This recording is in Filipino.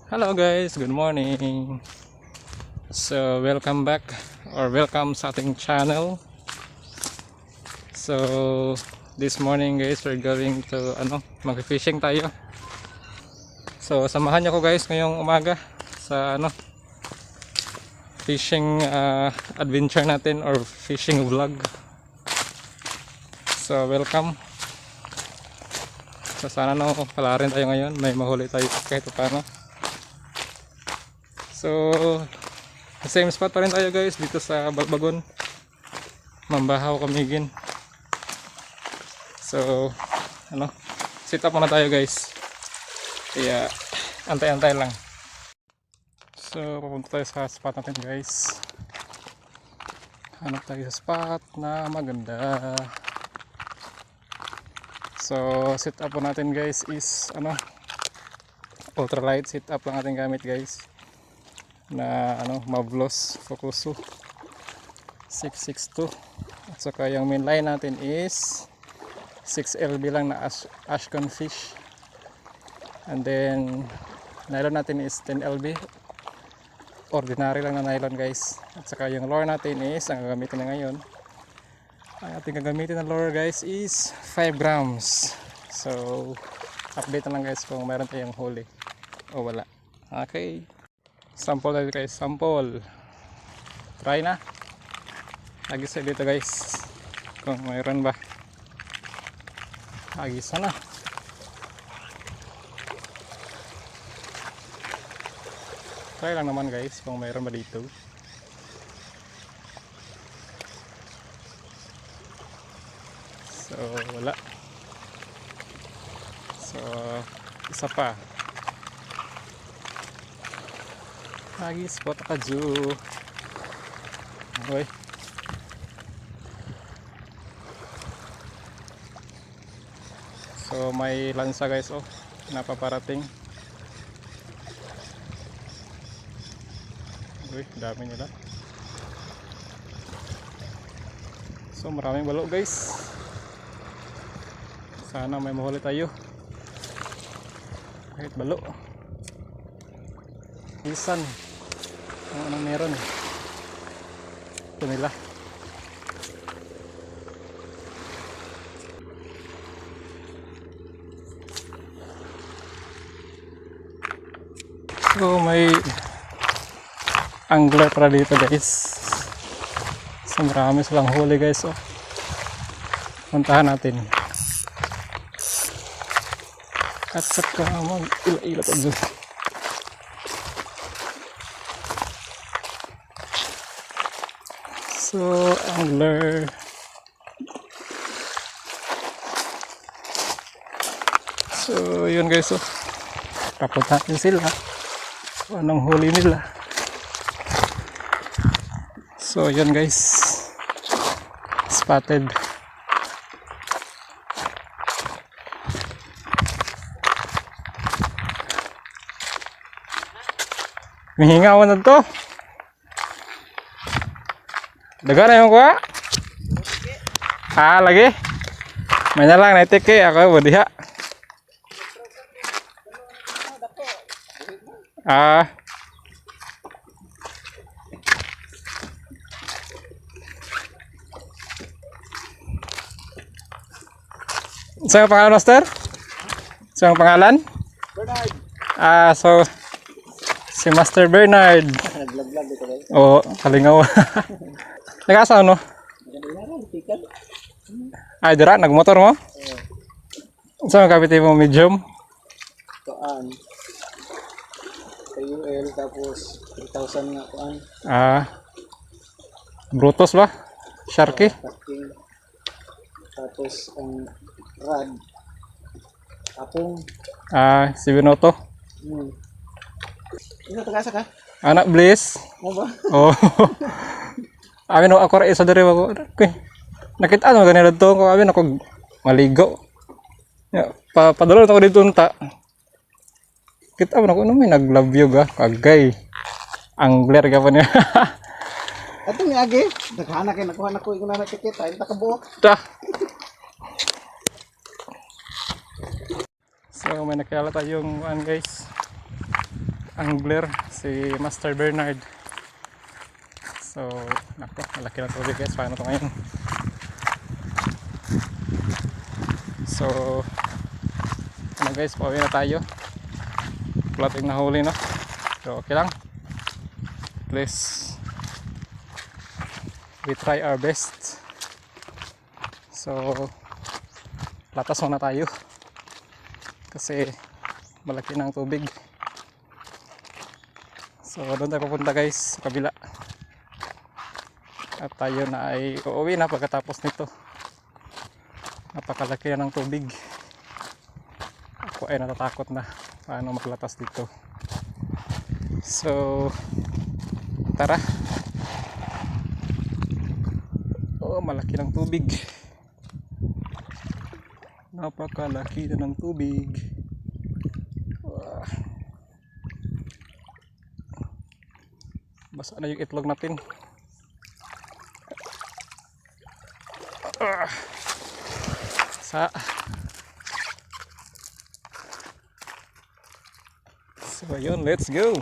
Hello guys, good morning. So welcome back or welcome sa ating channel. So this morning guys, we're going to mag-fishing tayo. So samahan niyo ko guys ngayong umaga sa fishing adventure natin or fishing vlog. So welcome. So sana pala rin tayo ngayon, may mahuli tayo kahit paano. So same spot pa rin tayo guys dito sa Balbagon, Mambahaw, Camiguin. So sit up muna tayo guys, kaya antay-antay lang. So pupunta tayo sa spot natin guys, hanap tayo sa spot na maganda. So sit up po natin guys is ultralight sit up lang ating gamit guys, na Mavlos Focuso 662, at saka yung main line natin is 6LB lang na Ashcon fish, and then nylon natin is 10LB ordinary lang na nylon guys, at saka yung lure natin is ang gagamitin na ngayon, ang ating gagamitin na lure guys is 5 grams. So update na lang guys kung meron tayong huli o wala. Okay, sample tayo guys, sample. Try na. Agisa dito guys kung mayroon ba. Agisa na. Try lang naman guys kung mayroon ba dito. So wala. So isa pa. Lagi spot kaju. Okay. So may lansa guys napaparating. Uy, dami nila. So maraming balo guys. Sana may mahuli tayo. Kahit balo. Isan. Kung anong meron ito nila. So may angler para dito guys. So marami silang huli guys. Puntahan natin. At saka mag-ila-ila pa dyan. So angler, so yun guys, tapos natin sila kung anong huli nila. So yun guys, spotted. Mihinga na to. Dagan na yung kuha? Lagi? May na lang naitike ako bodiha. Saan ang pangalan, Master? Saan ang pangalan? Bernard. So si Master Bernard. Nag-vlog dito guys. Oo, kalingaw. Nag-asa ano? Ay, dira, nagmotor mo? Oo. Saan ang kapit mo, medium? Kuan. KUL tapos 3,000 nga kuan. Brutus ba? Sharky? Tapos ang rad. Apong. Si Binoto. Ito tagasa ka? Anak Bliss. Mo ba? Oh. Amin ako ra isa diri ako. Nakita mo ganito to ko amin ako maligo. Ya, padulong ako dito unta. Kita mo ako may nag-love you ga kagay. Angler ka pa niya. Ato ni agi, daghana kay nakuha na ko ing nakikita, ita ka buok. Ta. So may nakilala tayong guys. angler, si Master Bernard. So, nako, malaki ng tubig guys. Paano to ngayon? So, ano guys, pauwi na tayo. Wala tayong nahuli, no? So, okay lang. At least, we try our best. So, latas muna tayo. Kasi, malaki ng tubig. So, doon tayo pupunta guys, sa kabila. At tayo na ay uuwi na pagkatapos nito. Napakalaki na ng tubig. Ako ay natatakot na paano maglatas dito. So, tara. Oh, malaki ng tubig. Napakalaki na ng tubig. Basa na yung itlog natin. So ayun, let's go.